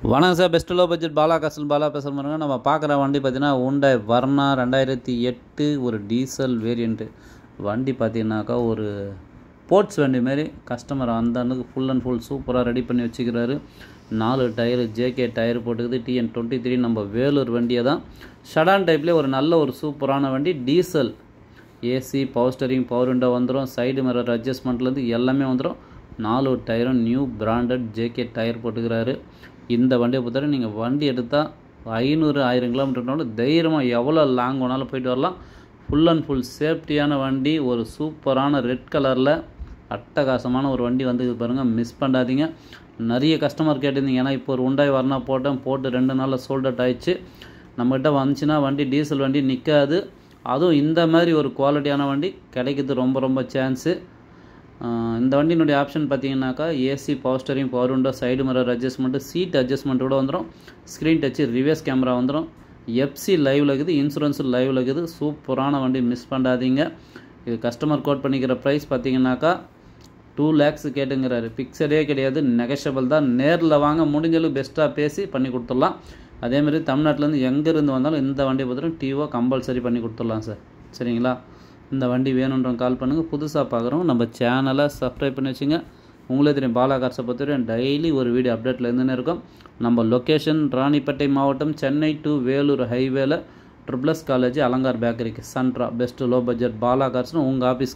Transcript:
வணக்கம் sir. Best low budget Bala castle Bala பேசுகிற பாருங்க. நம்ம பார்க்குற வண்டி பார்த்தீங்கன்னா Hyundai Verna 2008 ஒரு டீசல் வேரியண்ட்டு வண்டி. பார்த்தீங்கன்னாக்கா ஒரு ஸ்போர்ட்ஸ் வண்டி மாரி கஸ்டமர் அந்த அன்றைக்கு ஃபுல் அண்ட் ஃபுல் சூப்பராக ரெடி பண்ணி வச்சுக்கிறாரு. 4 டயரு ஜேகே டயர் போட்டுக்குது. TN23 நம்ம வேலூர் வண்டியை தான். ஷடான் டைப்லேயே ஒரு நல்ல ஒரு சூப்பரான வண்டி. Diesel AC power steering power window வந்துடும். சைடு மிரர் அட்ஜஸ்ட்மெண்ட்லேருந்து எல்லாமே வந்துடும். 4 டயரும் நியூ பிராண்டட் ஜேகே டயர் போட்டுக்கிறாரு. இந்த வண்டியை பொறுத்தவரை நீங்கள் வண்டி எடுத்தால் 500-1000 கிலோமீட்டர்னாலும் தைரியமாக எவ்வளோ லாங் வேணாலும் போயிட்டு வரலாம். ஃபுல் அண்ட் ஃபுல் சேஃப்டியான வண்டி. ஒரு சூப்பரான ரெட் கலரில் அட்டகாசமான ஒரு வண்டி வந்து பாருங்கள், மிஸ் பண்ணாதீங்க. நிறைய கஸ்டமர் கேட்டிருந்தீங்க. ஏன்னா இப்போ ஒரு Hyundai Verna போட்டு 2 நாளில் சோல்ட் அவுட் ஆயிடுச்சு. நம்மகிட்ட வந்துச்சுன்னா வண்டி டீசல் வண்டி நிற்காது. அதுவும் இந்த மாதிரி ஒரு குவாலிட்டியான வண்டி கிடைக்கிறது ரொம்ப சான்ஸு. இந்த வண்டியினுடைய ஆப்ஷன் பார்த்தீங்கன்னாக்கா AC power steering power window side mirror adjustment seat adjustment கூட வந்துடும். ஸ்க்ரீன் டச்சு ரிவர்ஸ் கேமரா வந்துடும். எஃப்சி லைவில் இருக்குது. இன்சூரன்ஸும் லைவில் இருக்குது. சூப்பரான வண்டி, மிஸ் பண்ணாதீங்க. இது கஸ்டமர் கோட் பண்ணிக்கிற ப்ரைஸ் பார்த்தீங்கன்னாக்கா 2 lakhs கேட்டுங்கிறாரு. ஃபிக்ஸடே கிடையாது, நெகஷபிள் தான். நேரில் வாங்க, முடிஞ்சளவுக்கு பெஸ்ட்டாக பேசி பண்ணி கொடுத்துடலாம். அதேமாதிரி தமிழ்நாட்டிலேருந்து எங்கேருந்து வந்தாலும் இந்த வண்டியை பார்த்துட்டு டிஓ கம்பல்சரி பண்ணி கொடுத்துடலாம் சார். சரிங்களா? இந்த வண்டி வேணுன்றவங்க கால் பண்ணுங்கள். புதுசாக பார்க்குறோம் நம்ம சேனலை சப்ஸ்கிரைப் பண்ணி வச்சுங்க. உங்களே தெரியும், பாலா கார்ஸை பொறுத்தவரை டெய்லி ஒரு வீடியோ அப்டேட்டில் இருந்துன்னு இருக்கும். நம்ம லொக்கேஷன் ராணிப்பேட்டை மாவட்டம், சென்னை டு வேலூர் ஹைவேல SSS காலேஜ் அலங்கார் பேக்கரிக்கு சென்ட்ரா. பெஸ்ட்டு லோ பட்ஜெட் பாலா கார்ஸ்னு உங்கள் ஆஃபீஸ்க்கு